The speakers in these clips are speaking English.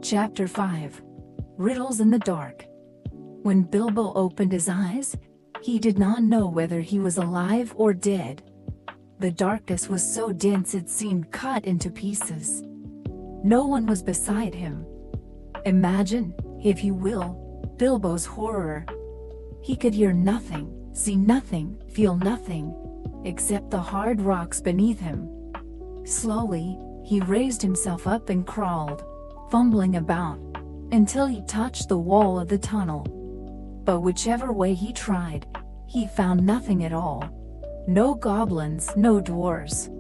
Chapter 5. Riddles in the Dark. When Bilbo opened his eyes, he did not know whether he was alive or dead. The darkness was so dense it seemed cut into pieces. No one was beside him. Imagine, if you will, Bilbo's horror. He could hear nothing, see nothing, feel nothing, except the hard rocks beneath him. Slowly, he raised himself up and crawled, fumbling about, until he touched the wall of the tunnel. But whichever way he tried, he found nothing at all. No goblins, no dwarves.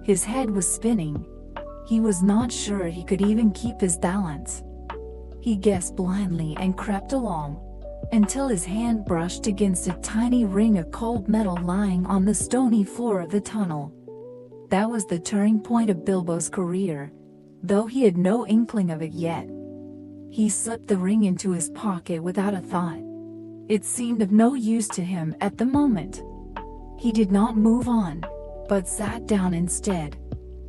His head was spinning. He was not sure he could even keep his balance. He guessed blindly and crept along, until his hand brushed against a tiny ring of cold metal lying on the stony floor of the tunnel. That was the turning point of Bilbo's career, though he had no inkling of it yet. He slipped the ring into his pocket without a thought. It seemed of no use to him at the moment. He did not move on, but sat down instead,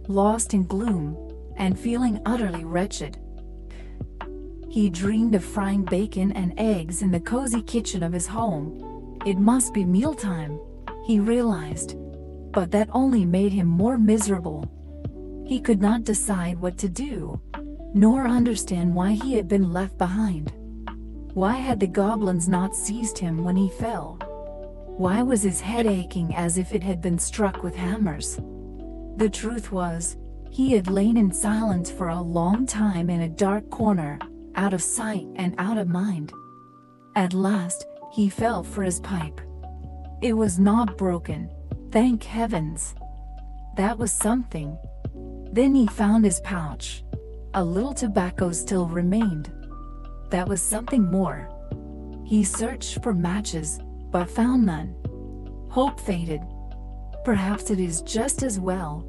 lost in gloom, and feeling utterly wretched. He dreamed of frying bacon and eggs in the cozy kitchen of his home. It must be mealtime, he realized, but that only made him more miserable. He could not decide what to do, nor understand why he had been left behind. Why had the goblins not seized him when he fell? Why was his head aching as if it had been struck with hammers? The truth was, he had lain in silence for a long time in a dark corner, out of sight and out of mind. At last, he felt for his pipe. It was not broken, thank heavens. That was something. Then he found his pouch. A little tobacco still remained. That was something more. He searched for matches, but found none. Hope faded. Perhaps it is just as well,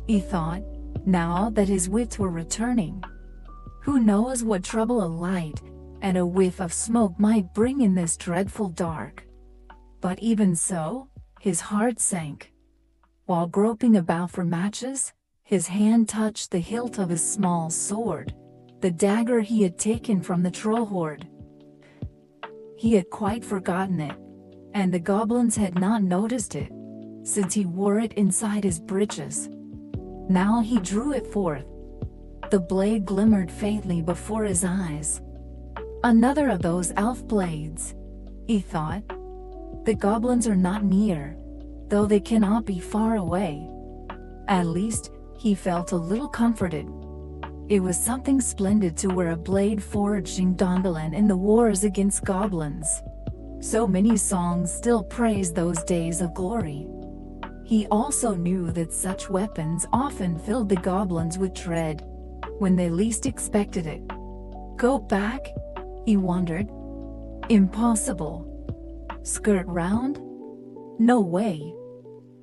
he thought, now that his wits were returning. Who knows what trouble a light and a whiff of smoke might bring in this dreadful dark? But even so, his heart sank. While groping about for matches, his hand touched the hilt of his small sword, the dagger he had taken from the troll horde. He had quite forgotten it, and the goblins had not noticed it, since he wore it inside his breeches. Now he drew it forth. The blade glimmered faintly before his eyes. Another of those elf blades, he thought. The goblins are not near, though they cannot be far away. At least, he felt a little comforted. It was something splendid to wear a blade forged in Gondolin in the wars against goblins. So many songs still praised those days of glory. He also knew that such weapons often filled the goblins with dread, when they least expected it. Go back? He wondered. Impossible. Skirt round? No way.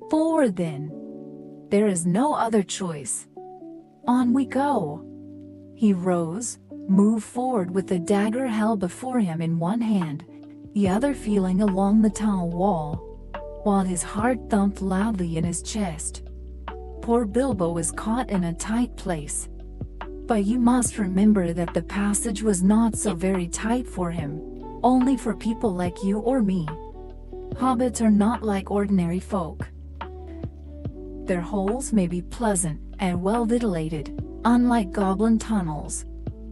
Forward then. There is no other choice. On we go. He rose, moved forward with the dagger held before him in one hand, the other feeling along the tunnel wall, while his heart thumped loudly in his chest. Poor Bilbo was caught in a tight place. But you must remember that the passage was not so very tight for him, only for people like you or me. Hobbits are not like ordinary folk. Their holes may be pleasant and well ventilated, unlike goblin tunnels,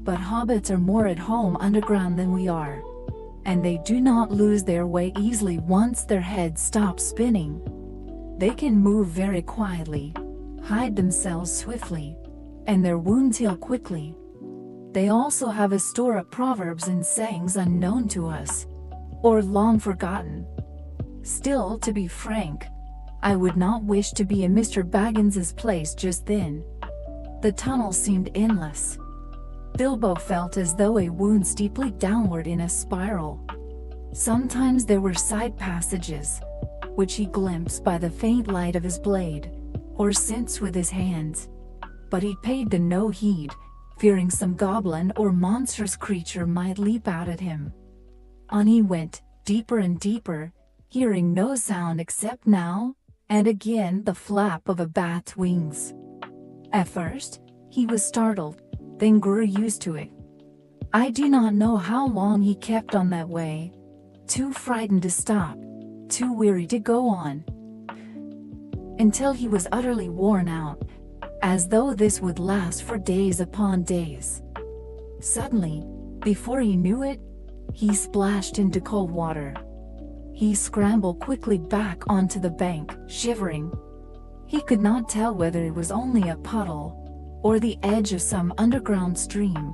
but hobbits are more at home underground than we are, and they do not lose their way easily once their heads stop spinning. They can move very quietly, hide themselves swiftly, and their wounds heal quickly. They also have a store of proverbs and sayings unknown to us, or long forgotten. Still, to be frank, I would not wish to be in Mr. Baggins's place just then. The tunnel seemed endless. Bilbo felt as though a wound steeply downward in a spiral. Sometimes there were side passages, which he glimpsed by the faint light of his blade, or sensed with his hands. But he paid them no heed, fearing some goblin or monstrous creature might leap out at him. On he went, deeper and deeper, hearing no sound except now and again the flap of a bat's wings. At first, he was startled, then grew used to it. I do not know how long he kept on that way, too frightened to stop, too weary to go on, until he was utterly worn out, as though this would last for days upon days. Suddenly, before he knew it, he splashed into cold water. He scrambled quickly back onto the bank, shivering. He could not tell whether it was only a puddle, or the edge of some underground stream,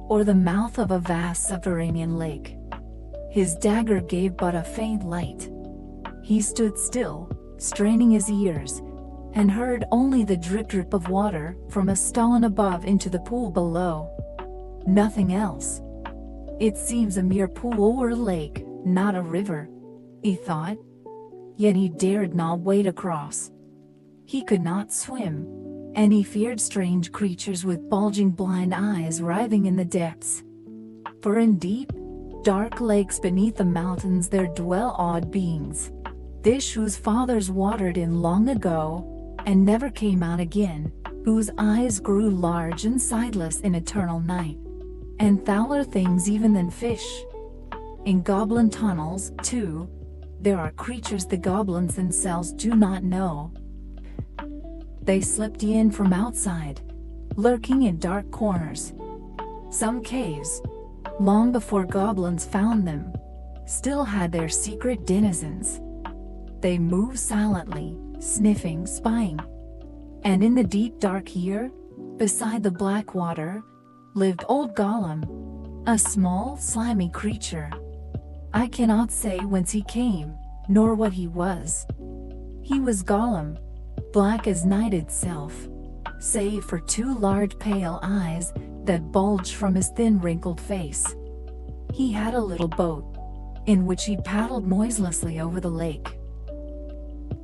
or the mouth of a vast subterranean lake. His dagger gave but a faint light. He stood still, straining his ears, and heard only the drip-drip of water from a stone above into the pool below. Nothing else. It seems a mere pool or lake, not a river, he thought. Yet he dared not wade across. He could not swim, and he feared strange creatures with bulging blind eyes writhing in the depths. For in deep, dark lakes beneath the mountains there dwell odd beings, fish whose fathers watered in long ago, and never came out again, whose eyes grew large and sightless in eternal night, and fouler things even than fish. In goblin tunnels, too, there are creatures the goblins themselves do not know. They slipped in from outside, lurking in dark corners. Some caves, long before goblins found them, still had their secret denizens. They moved silently, sniffing, spying. And in the deep dark here, beside the black water, lived old Gollum, a small, slimy creature. I cannot say whence he came, nor what he was. He was Gollum, black as night itself, save for two large pale eyes that bulged from his thin wrinkled face. He had a little boat, in which he paddled noiselessly over the lake.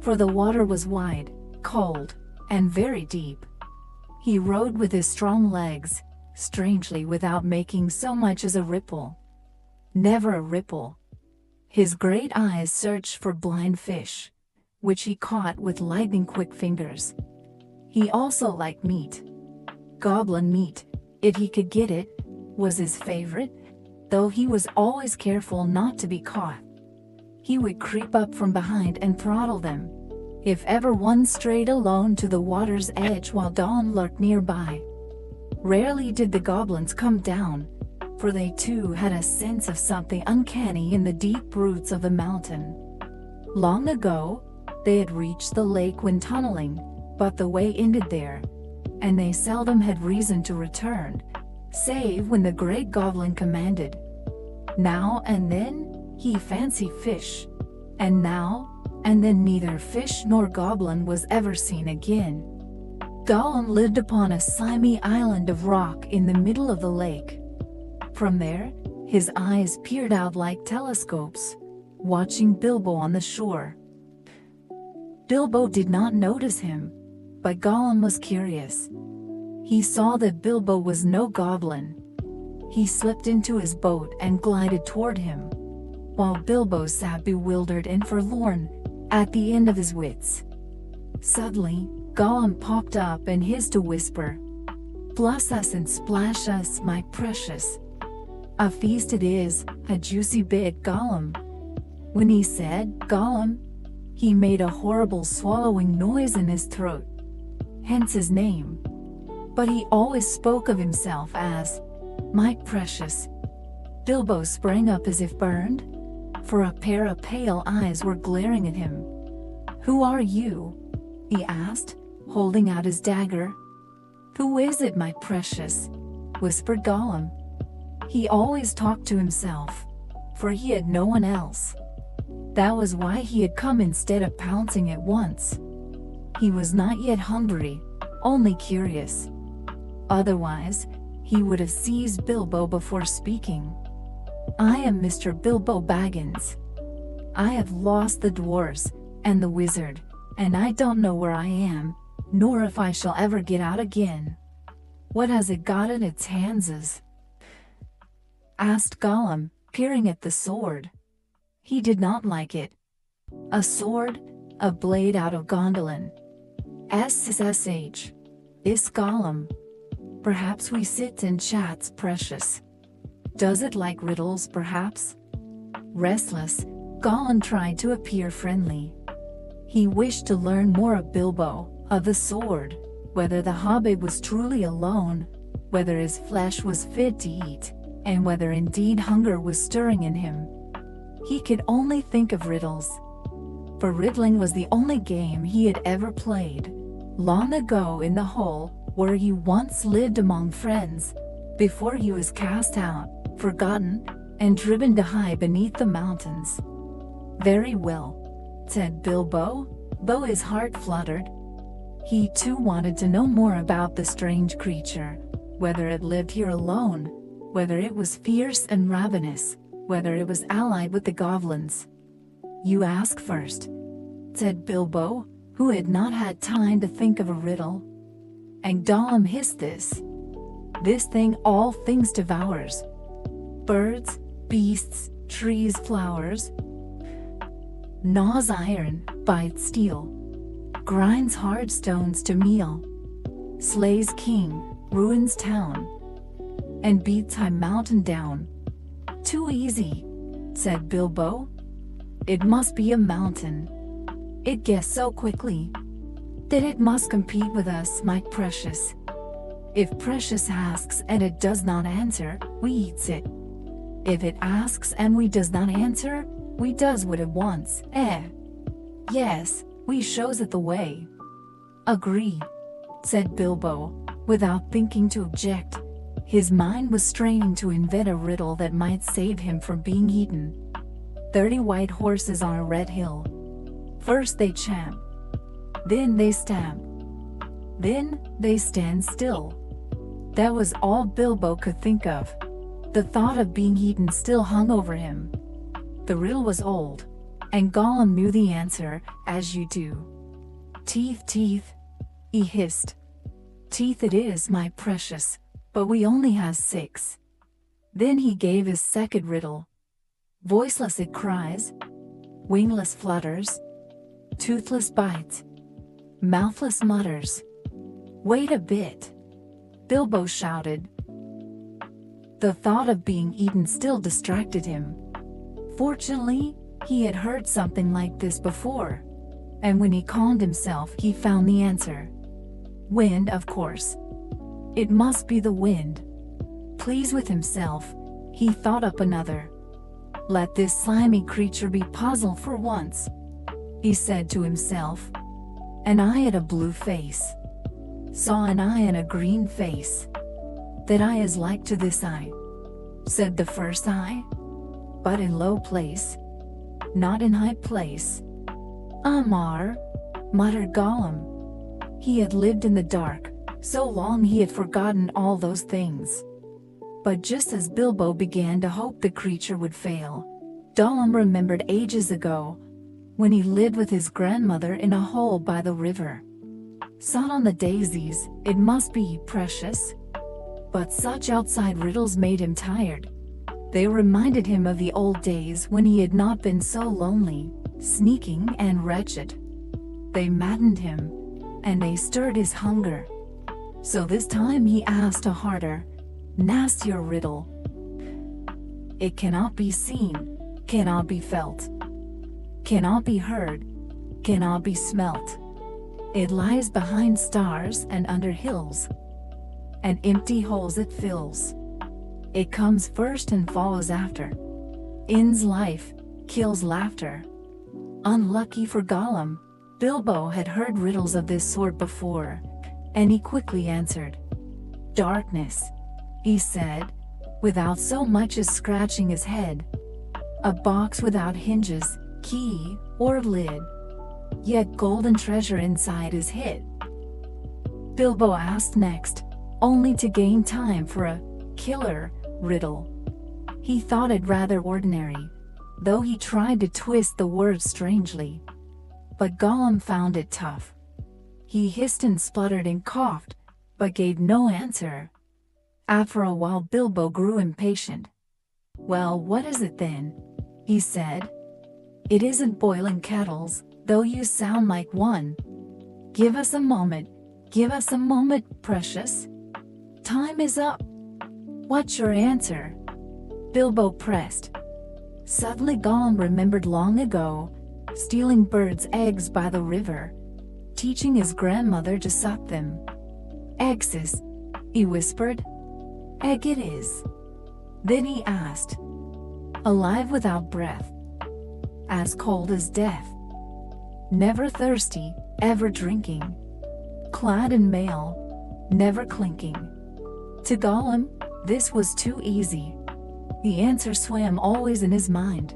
For the water was wide, cold, and very deep. He rowed with his strong legs, strangely without making so much as a ripple. Never a ripple. His great eyes searched for blind fish, which he caught with lightning-quick fingers. He also liked meat. Goblin meat, if he could get it, was his favorite, though he was always careful not to be caught. He would creep up from behind and throttle them, if ever one strayed alone to the water's edge while dawn lurked nearby. Rarely did the goblins come down, for they too had a sense of something uncanny in the deep roots of the mountain. Long ago, they had reached the lake when tunneling, but the way ended there, and they seldom had reason to return, save when the great goblin commanded. Now and then, he fancied fish, and now and then neither fish nor goblin was ever seen again. Gollum lived upon a slimy island of rock in the middle of the lake. From there, his eyes peered out like telescopes, watching Bilbo on the shore. Bilbo did not notice him, but Gollum was curious. He saw that Bilbo was no goblin. He slipped into his boat and glided toward him, while Bilbo sat bewildered and forlorn, at the end of his wits. Suddenly, Gollum popped up and hissed a whisper. "Bless us and splash us, my precious. A feast it is, a juicy bit, Gollum." When he said Gollum, he made a horrible swallowing noise in his throat, hence his name. But he always spoke of himself as my precious. Bilbo sprang up as if burned, for a pair of pale eyes were glaring at him. "Who are you?" he asked, holding out his dagger. "Who is it, my precious?" whispered Gollum. He always talked to himself, for he had no one else. That was why he had come instead of pouncing at once. He was not yet hungry, only curious. Otherwise, he would have seized Bilbo before speaking. "I am Mr. Bilbo Baggins. I have lost the dwarves and the wizard, and I don't know where I am, nor if I shall ever get out again." "What has it got in its hands?" asked Gollum, peering at the sword. He did not like it. A sword, a blade out of Gondolin. SSH. Is Gollum. "Perhaps we sit and chats, precious." Does it like riddles, perhaps? Restless, Gollum tried to appear friendly. He wished to learn more of Bilbo, of the sword, whether the hobbit was truly alone, whether his flesh was fit to eat, and whether indeed hunger was stirring in him. He could only think of riddles. For riddling was the only game he had ever played. Long ago in the hole, where he once lived among friends, before he was cast out, forgotten, and driven to hide beneath the mountains. Very well, said Bilbo, though his heart fluttered. He too wanted to know more about the strange creature, whether it lived here alone, whether it was fierce and ravenous, whether it was allied with the goblins. You ask first, said Bilbo, who had not had time to think of a riddle. And Gollum hissed this. This thing all things devours. Birds, beasts, trees, flowers. Gnaws iron, bites steel. Grinds hard stones to meal. Slays king, ruins town. And beats high mountain down. Too easy, said Bilbo. It must be a mountain. It guessed so quickly that it must compete with us, my precious. If precious asks and it does not answer, we eats it. If it asks and we does not answer, we does what it wants. Yes, we shows it the way. Agree, said Bilbo, without thinking to object. His mind was straining to invent a riddle that might save him from being eaten. 30 white horses on a red hill. First they champ, then they stamp, then they stand still. That was all Bilbo could think of. The thought of being eaten still hung over him. The riddle was old, and Gollum knew the answer, as you do. Teeth, teeth, he hissed. Teeth it is, my precious, but we only has 6. Then he gave his second riddle. Voiceless it cries, wingless flutters, toothless bites, mouthless mutters. Wait a bit, Bilbo shouted. The thought of being eaten still distracted him. Fortunately, he had heard something like this before, and when he calmed himself he found the answer. Wind, of course. It must be the wind. Pleased with himself, he thought up another. Let this slimy creature be puzzled for once, he said to himself. An eye had a blue face. Saw an eye and a green face. That eye is like to this eye, said the first eye. But in low place, not in high place. Amar, muttered Gollum. He had lived in the dark so long he had forgotten all those things. But just as Bilbo began to hope the creature would fail, Gollum remembered ages ago, when he lived with his grandmother in a hole by the river. Sun on the daisies, it must be precious. But such outside riddles made him tired. They reminded him of the old days when he had not been so lonely, sneaking and wretched. They maddened him, and they stirred his hunger. So this time he asked a harder, nastier riddle. It cannot be seen, cannot be felt, cannot be heard, cannot be smelt. It lies behind stars and under hills, and empty holes it fills. It comes first and follows after. Ends life, kills laughter. Unlucky for Gollum, Bilbo had heard riddles of this sort before, and he quickly answered. Darkness, he said, without so much as scratching his head. A box without hinges, key, or lid. Yet golden treasure inside is hid. Bilbo asked next, only to gain time for a killer riddle. He thought it rather ordinary, though he tried to twist the words strangely. But Gollum found it tough. He hissed and spluttered and coughed, but gave no answer. After a while Bilbo grew impatient. Well, what is it then? He said. It isn't boiling kettles, though you sound like one. Give us a moment, precious. Time is up. What's your answer? Bilbo pressed. Suddenly Gollum remembered long ago, stealing birds' eggs by the river, teaching his grandmother to suck them. "Eggs," he whispered. "Egg it is." Then he asked, "Alive without breath, as cold as death, never thirsty, ever drinking, clad in mail, never clinking?" To Gollum, this was too easy. The answer swam always in his mind.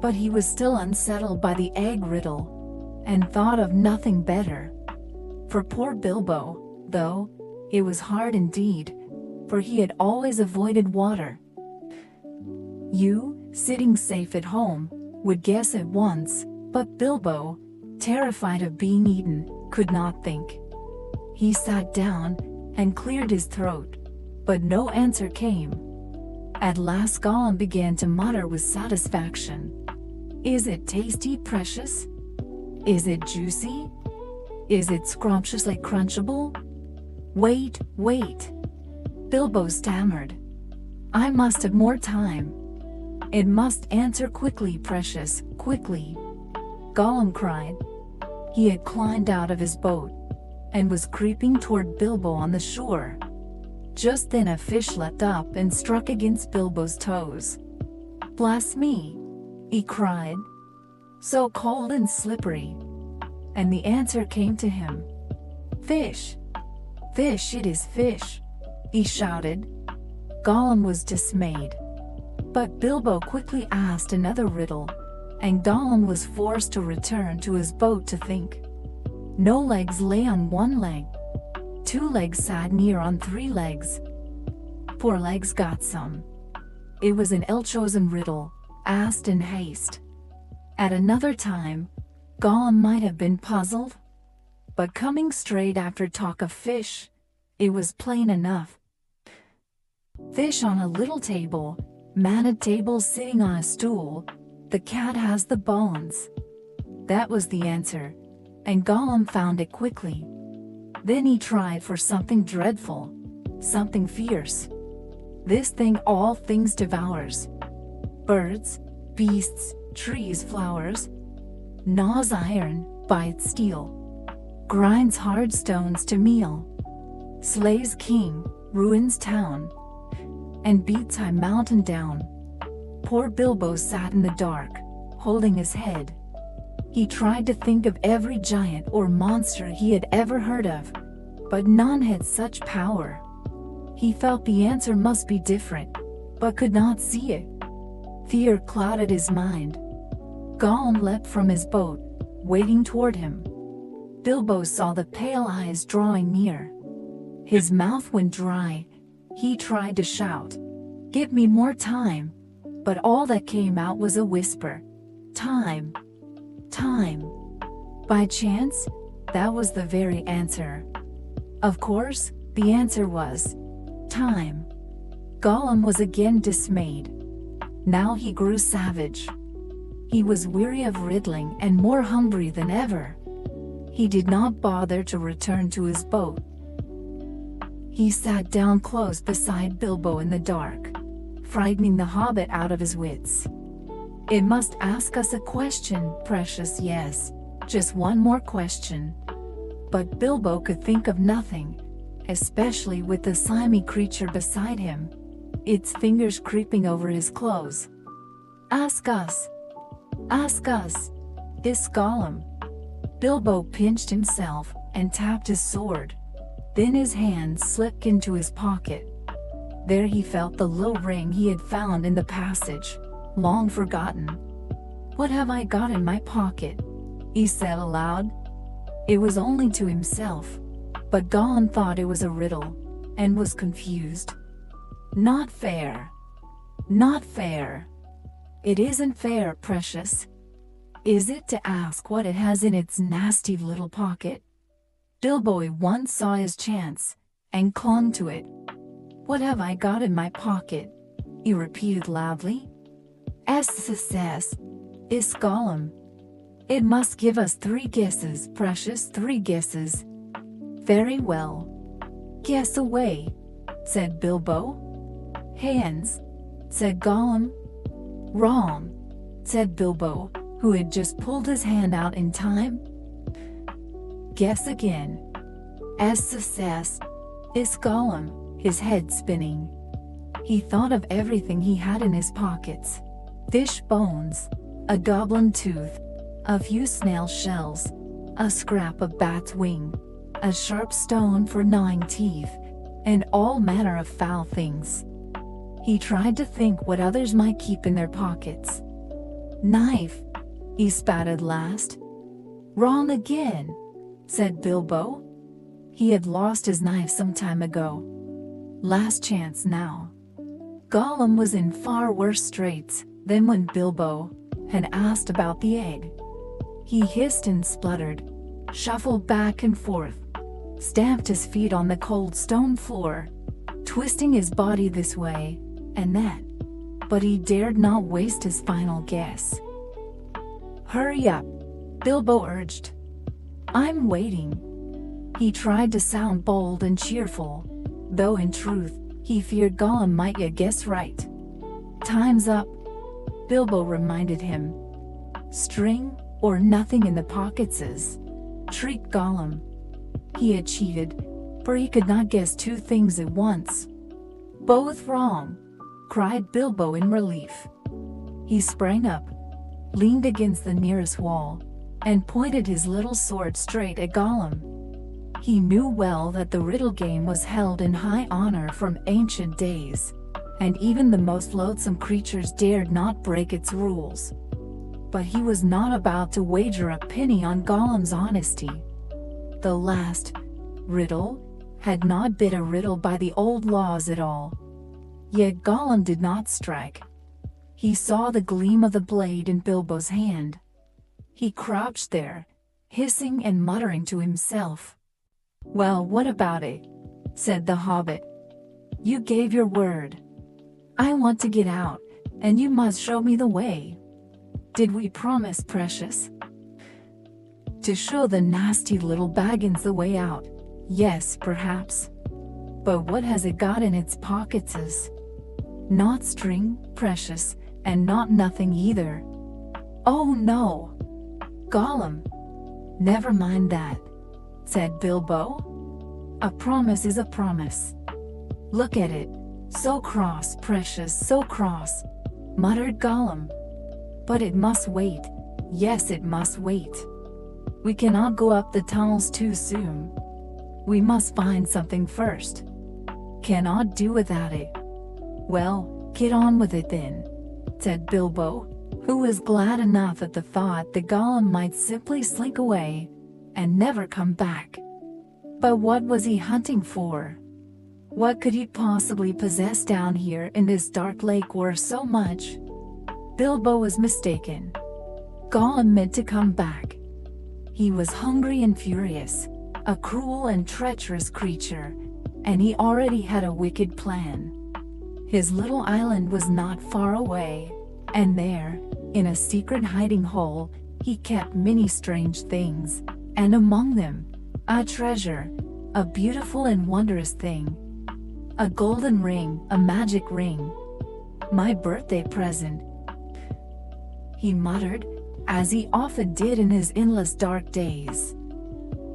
But he was still unsettled by the egg riddle, and thought of nothing better. For poor Bilbo, though, it was hard indeed, for he had always avoided water. You, sitting safe at home, would guess at once, but Bilbo, terrified of being eaten, could not think. He sat down and cleared his throat, but no answer came. At last Gollum began to mutter with satisfaction. "Is it tasty, precious? Is it juicy? Is it scrumptiously crunchable? Wait, wait." Bilbo stammered. "I must have more time. It must answer quickly, precious, quickly." Gollum cried. He had climbed out of his boat, and was creeping toward Bilbo on the shore. Just then a fish leapt up and struck against Bilbo's toes. "Bless me!" he cried. "So cold and slippery." And the answer came to him. "Fish! Fish, it is fish!" he shouted. Gollum was dismayed. But Bilbo quickly asked another riddle, and Gollum was forced to return to his boat to think. No legs lay on one leg. 2 legs sat near on 3 legs. 4 legs got some. It was an ill-chosen riddle, asked in haste. At another time, Gollum might have been puzzled. But coming straight after talk of fish, it was plain enough. Fish on a little table, man at table sitting on a stool, the cat has the bones. That was the answer, and Gollum found it quickly. Then he tried for something dreadful, something fierce. "This thing all things devours. Birds, beasts, trees, flowers. Gnaws iron, bites steel. Grinds hard stones to meal. Slays king, ruins town. And beats high mountain down." Poor Bilbo sat in the dark, holding his head. He tried to think of every giant or monster he had ever heard of, but none had such power. He felt the answer must be different, but could not see it. Fear clouded his mind. Gollum leapt from his boat, wading toward him. Bilbo saw the pale eyes drawing near. His mouth went dry. He tried to shout, "Give me more time," but all that came out was a whisper. "Time. Time." By chance, that was the very answer. Of course, the answer was time. Gollum was again dismayed. Now he grew savage. He was weary of riddling and more hungry than ever. He did not bother to return to his boat. He sat down close beside Bilbo in the dark, frightening the Hobbit out of his wits. "It must ask us a question, precious, yes, just one more question." But Bilbo could think of nothing, especially with the slimy creature beside him, its fingers creeping over his clothes. "Ask us! Ask us!" hissed Gollum. Bilbo pinched himself and tapped his sword. Then his hand slipped into his pocket. There he felt the little ring he had found in the passage, long forgotten. "What have I got in my pocket?" he said aloud. It was only to himself, but Gollum thought it was a riddle, and was confused. "Not fair. Not fair. It isn't fair, precious. Is it, to ask what it has in its nasty little pocket?" Bilbo at once saw his chance, and clung to it. "What have I got in my pocket?" he repeated loudly. "S-s-s-s," hissed Gollum. "It must give us 3 guesses, precious, 3 guesses." "Very well. Guess away," said Bilbo. "Hands," said Gollum. Wrong, said Bilbo, who had just pulled his hand out in time. Guess again. Success, is Gollum, his head spinning. He thought of everything he had in his pockets. Fish bones, a goblin tooth, a few snail shells, a scrap of bat's wing, a sharp stone for gnawing teeth, and all manner of foul things. He tried to think what others might keep in their pockets. Knife, he spat at last. Wrong again, said Bilbo. He had lost his knife some time ago. Last chance now. Gollum was in far worse straits than when Bilbo had asked about the egg. He hissed and spluttered, shuffled back and forth, stamped his feet on the cold stone floor, twisting his body this way and that, but he dared not waste his final guess. Hurry up, Bilbo urged. I'm waiting. He tried to sound bold and cheerful, though in truth, he feared Gollum might yet guess right. Time's up, Bilbo reminded him. String or nothing in the pockets is, shrieked Gollum. He had cheated, for he could not guess two things at once. Both wrong, cried Bilbo in relief. He sprang up, leaned against the nearest wall, and pointed his little sword straight at Gollum. He knew well that the riddle game was held in high honor from ancient days, and even the most loathsome creatures dared not break its rules. But he was not about to wager a penny on Gollum's honesty. The last riddle had not been a riddle by the old laws at all. Yet Gollum did not strike. He saw the gleam of the blade in Bilbo's hand. He crouched there, hissing and muttering to himself. Well, what about it? Said the Hobbit. You gave your word. I want to get out, and you must show me the way. Did we promise, precious? To show the nasty little Baggins the way out, yes, perhaps. But what has it got in its pockets is not string, precious, and not nothing either. Oh no! Gollum! Never mind that, said Bilbo. A promise is a promise. Look at it, so cross, precious, so cross, muttered Gollum. But it must wait, yes it must wait. We cannot go up the tunnels too soon. We must find something first. Cannot do without it. Well, get on with it then, said Bilbo, who was glad enough at the thought that Gollum might simply slink away and never come back. But what was he hunting for? What could he possibly possess down here in this dark lake worth so much? Bilbo was mistaken. Gollum meant to come back. He was hungry and furious, a cruel and treacherous creature, and he already had a wicked plan. His little island was not far away, and there, in a secret hiding hole, he kept many strange things, and among them, a treasure, a beautiful and wondrous thing. A golden ring, a magic ring. My birthday present, he muttered, as he often did in his endless dark days.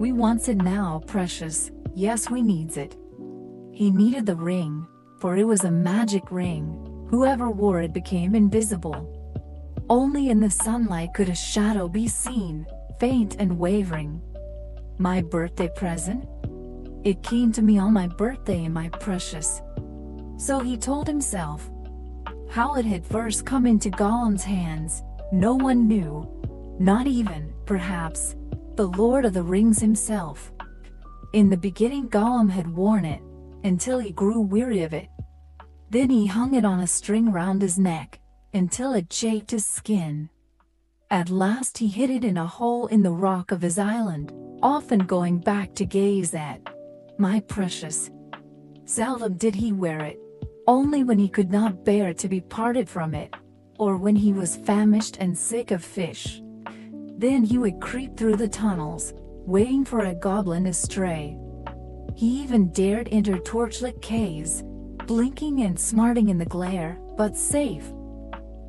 We wants it now, precious, yes we needs it. He needed the ring, for it was a magic ring. Whoever wore it became invisible. Only in the sunlight could a shadow be seen, faint and wavering. My birthday present? It came to me on my birthday, my precious. So he told himself. How it had first come into Gollum's hands, no one knew, not even, perhaps, the Lord of the Rings himself. In the beginning Gollum had worn it, until he grew weary of it. Then he hung it on a string round his neck, until it chafed his skin. At last he hid it in a hole in the rock of his island, often going back to gaze at my precious. Seldom did he wear it, only when he could not bear to be parted from it, or when he was famished and sick of fish. Then he would creep through the tunnels, waiting for a goblin to stray. He even dared enter torchlit caves, blinking and smarting in the glare, but safe.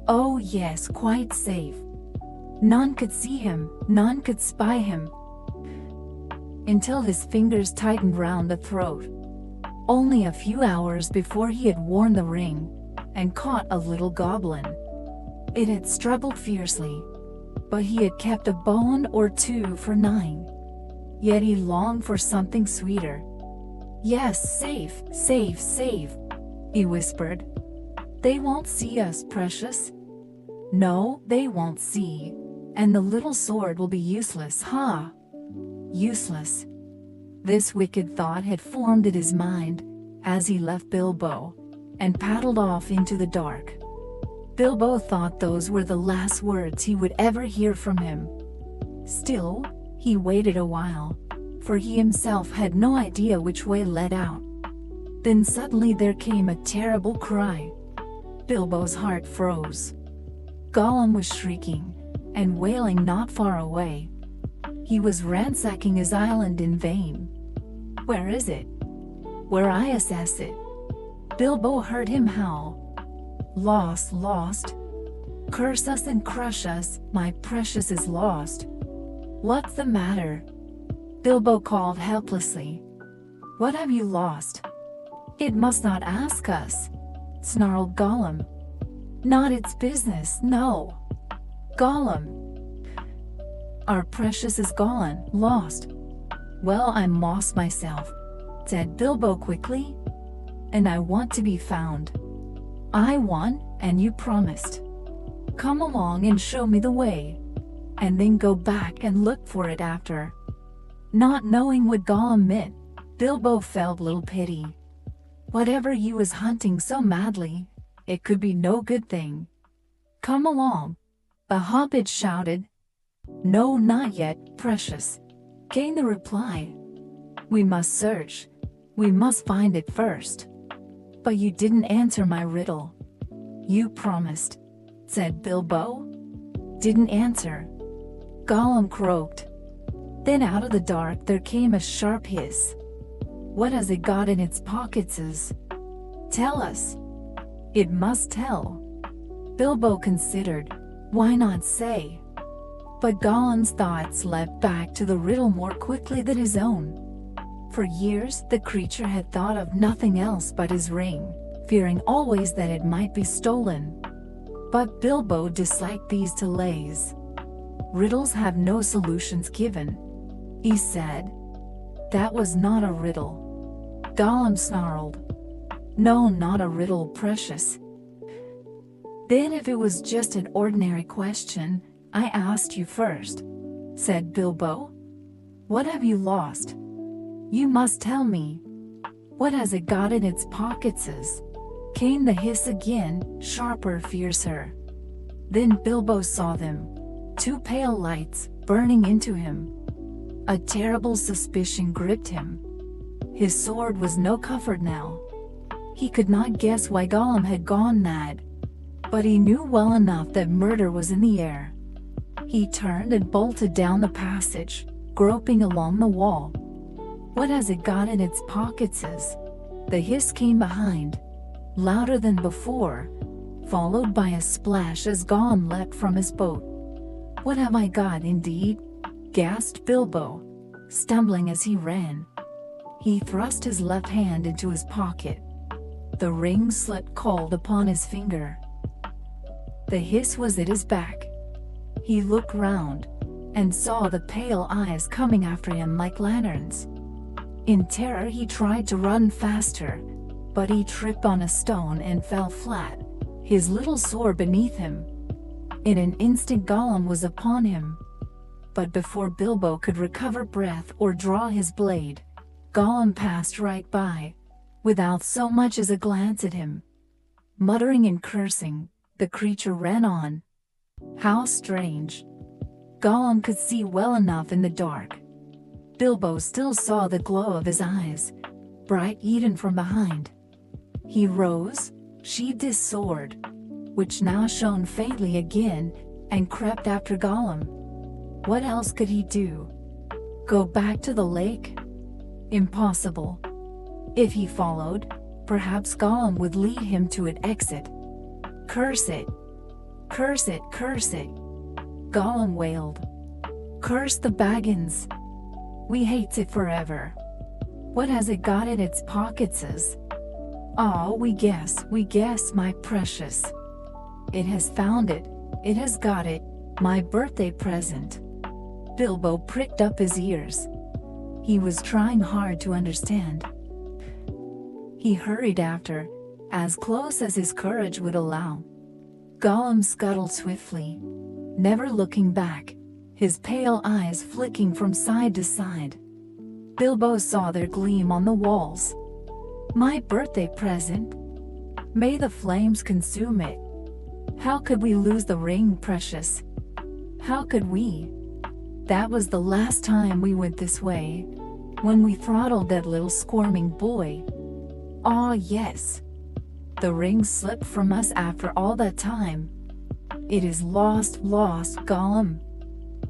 Oh yes, quite safe. None could see him, none could spy him. Until his fingers tightened round the throat. Only a few hours before he had worn the ring, and caught a little goblin. It had struggled fiercely, but he had kept a bone or two for gnawing. Yet he longed for something sweeter. Yes, safe, safe, safe, he whispered. They won't see us, precious. No, they won't see, and the little sword will be useless, ha! Useless. This wicked thought had formed in his mind as he left Bilbo and paddled off into the dark. Bilbo thought those were the last words he would ever hear from him. Still, he waited a while, for he himself had no idea which way led out. Then suddenly there came a terrible cry. Bilbo's heart froze. Gollum was shrieking and wailing not far away. He was ransacking his island in vain. Where is it? Where I assess it? Bilbo heard him howl. Lost, lost. Curse us and crush us, my precious is lost. What's the matter? Bilbo called helplessly. What have you lost? It must not ask us, snarled Gollum. Not its business, no. Gollum. Our precious is gone, lost. Well, I'm lost myself, said Bilbo quickly. And I want to be found. I won, and you promised. Come along and show me the way, and then go back and look for it after. Not knowing what Gollum meant, Bilbo felt little pity. Whatever you was hunting so madly, it could be no good thing. Come along, the Hobbit shouted. No, not yet, precious, came the reply. We must search. We must find it first. But you didn't answer my riddle. You promised, said Bilbo. Didn't answer. Gollum croaked. Then out of the dark there came a sharp hiss. What has it got in its pockets? Tell us. It must tell. Bilbo considered. Why not say? But Gollum's thoughts leapt back to the riddle more quickly than his own. For years the creature had thought of nothing else but his ring, fearing always that it might be stolen. But Bilbo disliked these delays. Riddles have no solutions given, he said. That was not a riddle. Gollum snarled. No, not a riddle, precious. Then if it was just an ordinary question, I asked you first, said Bilbo. What have you lost? You must tell me. What has it got in its pockets? Came the hiss again, sharper, fiercer. Then Bilbo saw them. Two pale lights, burning into him. A terrible suspicion gripped him. His sword was no comfort now. He could not guess why Gollum had gone mad, but he knew well enough that murder was in the air. He turned and bolted down the passage, groping along the wall. What has it got in its pockets? The hiss came behind, louder than before, followed by a splash as Gollum leapt from his boat. What have I got indeed? Gasped Bilbo, stumbling as he ran. He thrust his left hand into his pocket. The ring slipped cold upon his finger. The hiss was at his back. He looked round, and saw the pale eyes coming after him like lanterns. In terror he tried to run faster, but he tripped on a stone and fell flat, his little sword beneath him. In an instant Gollum was upon him. But before Bilbo could recover breath or draw his blade, Gollum passed right by, without so much as a glance at him. Muttering and cursing, the creature ran on. How strange! Gollum could see well enough in the dark. Bilbo still saw the glow of his eyes, bright even from behind. He rose, sheathed his sword, which now shone faintly again, and crept after Gollum. What else could he do? Go back to the lake? Impossible. If he followed, perhaps Gollum would lead him to an exit. Curse it! Curse it! Curse it! Gollum wailed. Curse the Baggins! We hates it forever. What has it got in its pockets? Oh, we guess, my precious. It has found it, it has got it, my birthday present. Bilbo pricked up his ears. He was trying hard to understand. He hurried after, as close as his courage would allow. Gollum scuttled swiftly, never looking back, his pale eyes flicking from side to side. Bilbo saw their gleam on the walls. My birthday present? May the flames consume it. How could we lose the ring, precious? How could we? That was the last time we went this way, when we throttled that little squirming boy. Ah, yes. The ring slipped from us after all that time. It is lost, Gollum.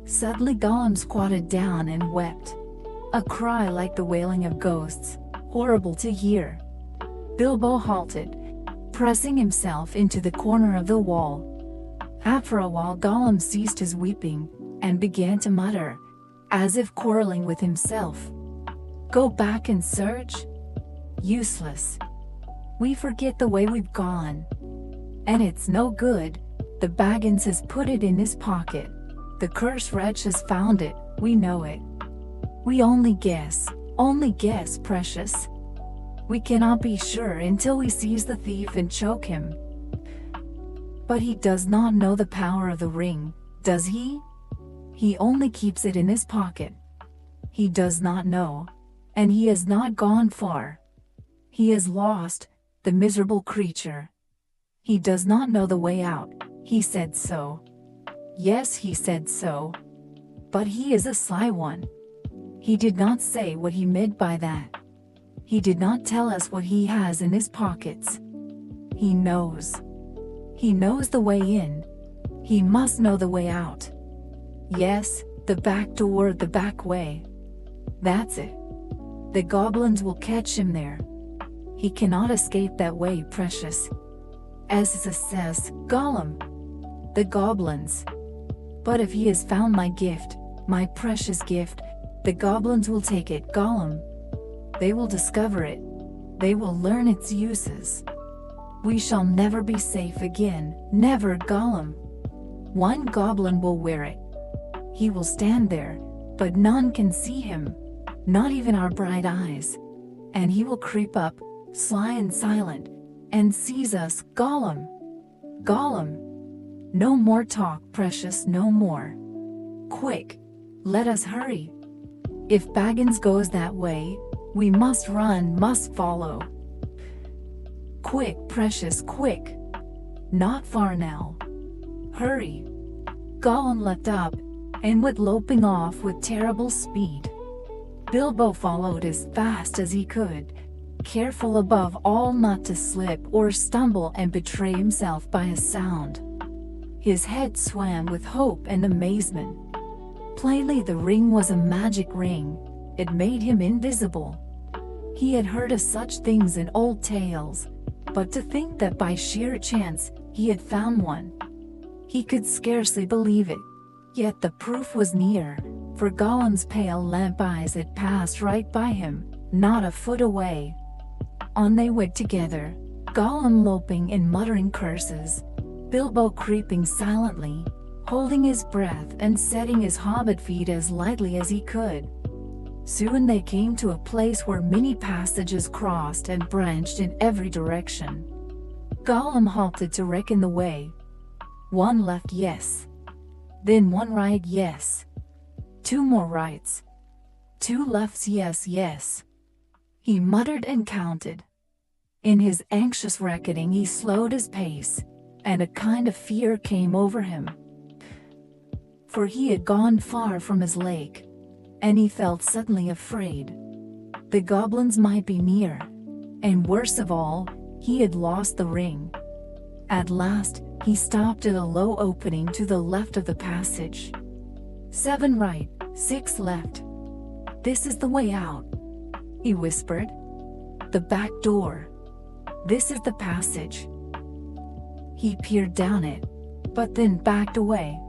Suddenly Gollum squatted down and wept. A cry like the wailing of ghosts, horrible to hear. Bilbo halted, pressing himself into the corner of the wall. After a while Gollum ceased his weeping, and began to mutter, as if quarreling with himself. Go back and search? Useless. We forget the way we've gone. And it's no good, the Baggins has put it in his pocket. The cursed wretch has found it, we know it. We only guess, precious. We cannot be sure until we seize the thief and choke him. But he does not know the power of the ring, does he? He only keeps it in his pocket. He does not know, and he has not gone far. He is lost, the miserable creature. He does not know the way out, he said so. Yes, he said so. But he is a sly one. He did not say what he meant by that. He did not tell us what he has in his pockets. He knows. He knows the way in. He must know the way out. Yes, the back door, the back way. That's it. The goblins will catch him there. He cannot escape that way, precious. As says Gollum. The goblins. But if he has found my gift, my precious gift, the goblins will take it, Gollum. They will discover it. They will learn its uses. We shall never be safe again, never, Gollum. One goblin will wear it. He will stand there, but none can see him, not even our bright eyes. And he will creep up, sly and silent, and seize us, Gollum. Gollum. No more talk, precious, no more. Quick, let us hurry. If Baggins goes that way, we must run, must follow. Quick, precious, quick. Not far now. Hurry. Gollum leapt up, and went loping off with terrible speed. Bilbo followed as fast as he could, careful above all not to slip or stumble and betray himself by a sound. His head swam with hope and amazement. Plainly the ring was a magic ring. It made him invisible. He had heard of such things in old tales, but to think that by sheer chance he had found one. He could scarcely believe it. Yet the proof was near, for Gollum's pale lamp eyes had passed right by him, not a foot away. On they went together, Gollum loping and muttering curses, Bilbo creeping silently, holding his breath and setting his hobbit feet as lightly as he could. Soon they came to a place where many passages crossed and branched in every direction. Gollum halted to reckon the way. One left, yes. Then one right, yes. Two more rights. Two lefts, yes, yes. He muttered and counted. In his anxious reckoning he slowed his pace, and a kind of fear came over him. For he had gone far from his lake, and he felt suddenly afraid. The goblins might be near, and worst of all, he had lost the ring. At last, he stopped at a low opening to the left of the passage. 7 right, 6 left. This is the way out, he whispered. The back door. This is the passage." He peered down it, but then backed away.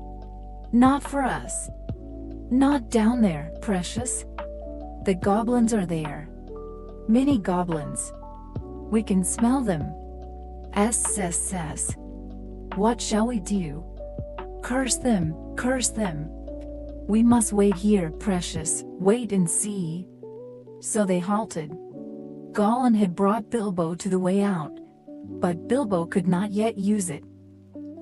"Not for us. Not down there, precious. The goblins are there. Many goblins. We can smell them. S. What shall we do? Curse them, curse them. We must wait here, precious, wait and see." So they halted. Gollum had brought Bilbo to the way out, but Bilbo could not yet use it.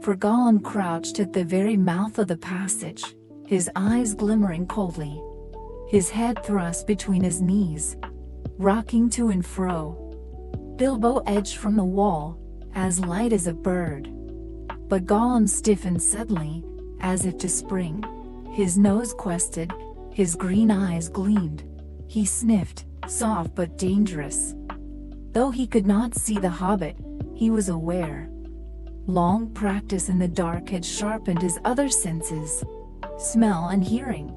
For Gollum crouched at the very mouth of the passage, his eyes glimmering coldly, his head thrust between his knees, rocking to and fro. Bilbo edged from the wall, as light as a bird. But Gollum stiffened suddenly, as if to spring. His nose quested, his green eyes gleamed. He sniffed, soft but dangerous. Though he could not see the Hobbit, he was aware. Long practice in the dark had sharpened his other senses, smell and hearing.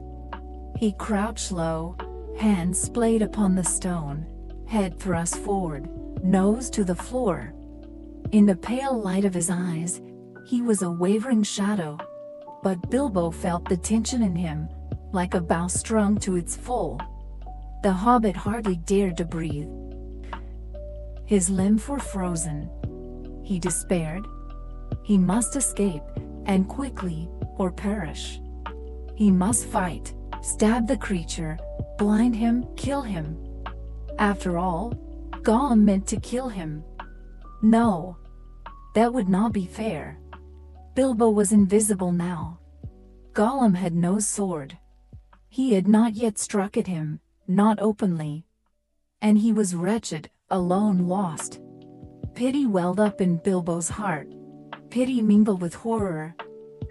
He crouched low, hands splayed upon the stone, head thrust forward, nose to the floor. In the pale light of his eyes, he was a wavering shadow, but Bilbo felt the tension in him, like a bow strung to its full. The Hobbit hardly dared to breathe. His limbs were frozen. He despaired. He must escape, and quickly, or perish. He must fight, stab the creature, blind him, kill him. After all, Gollum meant to kill him. No, that would not be fair. Bilbo was invisible now. Gollum had no sword. He had not yet struck at him, not openly. And he was wretched, alone, lost. Pity welled up in Bilbo's heart. Pity mingled with horror,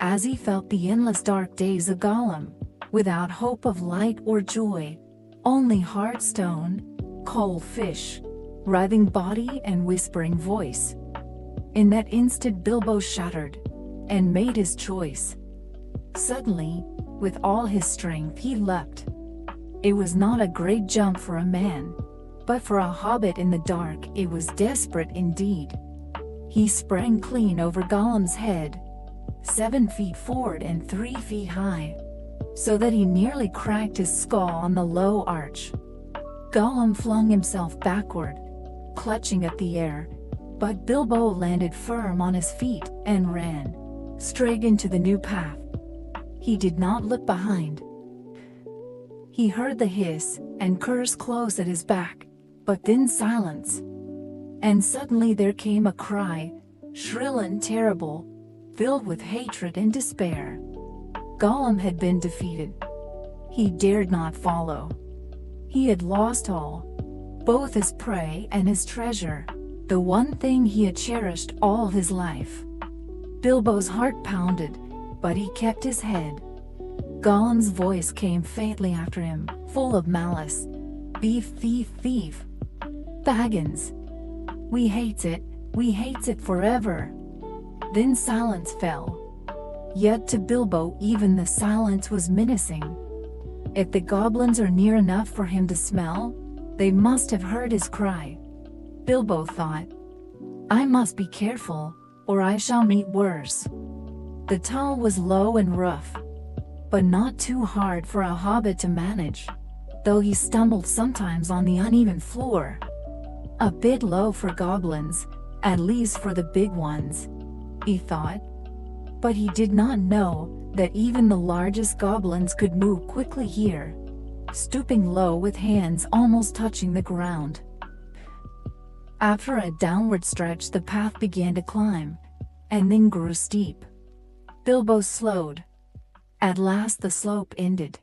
as he felt the endless dark days of Gollum, without hope of light or joy, only hard stone, cold fish, writhing body and whispering voice. In that instant Bilbo shuddered, and made his choice. Suddenly, with all his strength he leapt. It was not a great jump for a man, but for a hobbit in the dark it was desperate indeed. He sprang clean over Gollum's head, 7 feet forward and 3 feet high, so that he nearly cracked his skull on the low arch. Gollum flung himself backward, clutching at the air, but Bilbo landed firm on his feet and ran straight into the new path. He did not look behind. He heard the hiss and curse close at his back, but then silence. And suddenly there came a cry, shrill and terrible, filled with hatred and despair. Gollum had been defeated. He dared not follow. He had lost all, both his prey and his treasure, the one thing he had cherished all his life. Bilbo's heart pounded, but he kept his head. Gollum's voice came faintly after him, full of malice. "Thief, thief, thief! Baggins! We hates it forever!" Then silence fell. Yet to Bilbo even the silence was menacing. If the goblins are near enough for him to smell, they must have heard his cry. Bilbo thought, "I must be careful, or I shall meet worse." The tunnel was low and rough, but not too hard for a hobbit to manage, though he stumbled sometimes on the uneven floor. A bit low for goblins, at least for the big ones, he thought. But he did not know that even the largest goblins could move quickly here, stooping low with hands almost touching the ground. After a downward stretch the path began to climb, and then grew steep. Bilbo slowed. At last the slope ended,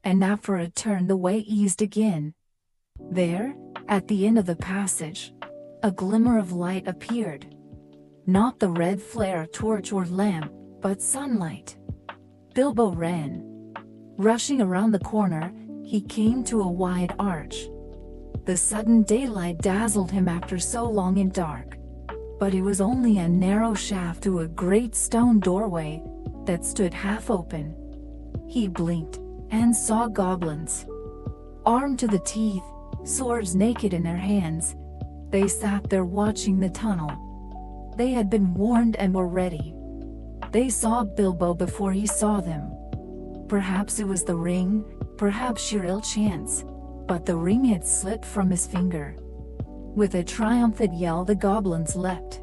and after a turn the way eased again. There, at the end of the passage, a glimmer of light appeared. Not the red flare of torch or lamp, but sunlight. Bilbo ran. Rushing around the corner, he came to a wide arch. The sudden daylight dazzled him after so long in dark, but it was only a narrow shaft to a great stone doorway that stood half open. He blinked, and saw goblins. Armed to the teeth, swords naked in their hands, They sat there watching the tunnel. They had been warned and were ready. They saw Bilbo before he saw them. Perhaps it was the ring, perhaps sheer ill chance, but the ring had slipped from his finger. With a triumphant yell, the goblins leapt.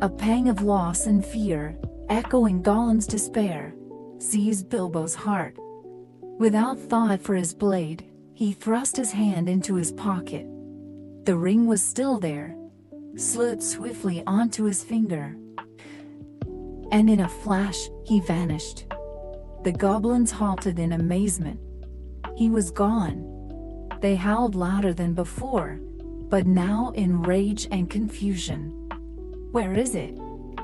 A pang of loss and fear, echoing Gollum's despair, seized Bilbo's heart. Without thought for his blade, he thrust his hand into his pocket. The ring was still there, slid swiftly onto his finger. And in a flash, he vanished. The goblins halted in amazement. He was gone. They howled louder than before, but now in rage and confusion. "Where is it?"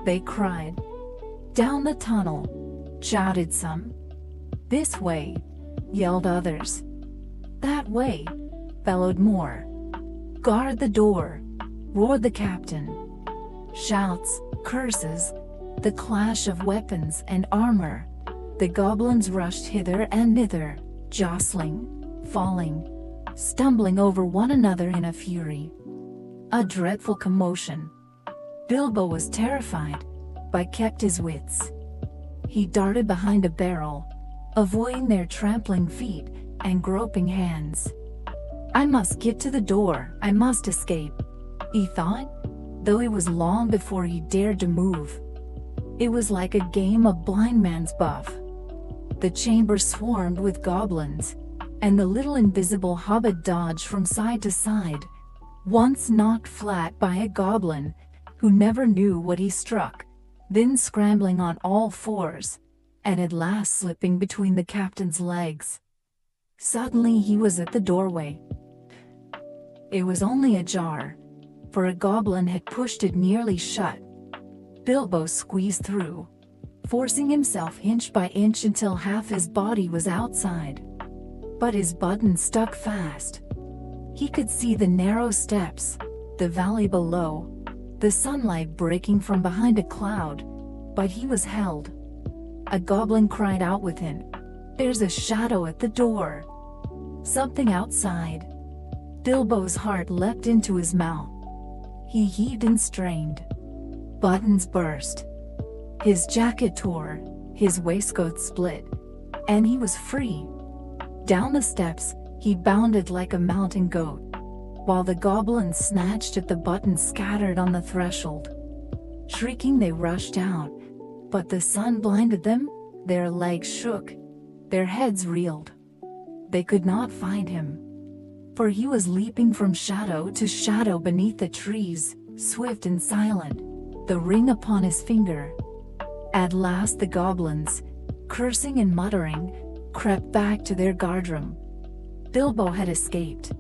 they cried. "Down the tunnel," shouted some. "This way," yelled others. "That way," bellowed more. "Guard the door," roared the captain. Shouts, curses, the clash of weapons and armor. The goblins rushed hither and thither, jostling, falling, stumbling over one another in a fury. A dreadful commotion. Bilbo was terrified, but kept his wits. He darted behind a barrel, avoiding their trampling feet and groping hands. "I must get to the door, I must escape," he thought, though it was long before he dared to move. It was like a game of blind man's buff. The chamber swarmed with goblins, and the little invisible hobbit dodged from side to side, once knocked flat by a goblin who never knew what he struck, then scrambling on all fours, and at last slipping between the captain's legs. Suddenly he was at the doorway. It was only ajar, for a goblin had pushed it nearly shut. Bilbo squeezed through, forcing himself inch by inch until half his body was outside. But his buttons stuck fast. He could see the narrow steps, the valley below, the sunlight breaking from behind a cloud, but he was held. A goblin cried out within, "There's a shadow at the door. Something outside." Bilbo's heart leapt into his mouth. He heaved and strained. Buttons burst. His jacket tore, his waistcoat split, and he was free. Down the steps, he bounded like a mountain goat, while the goblins snatched at the buttons scattered on the threshold. Shrieking, they rushed out, but the sun blinded them, their legs shook, their heads reeled. They could not find him, for he was leaping from shadow to shadow beneath the trees, swift and silent, the ring upon his finger. At last the goblins, cursing and muttering, crept back to their guardroom. Bilbo had escaped.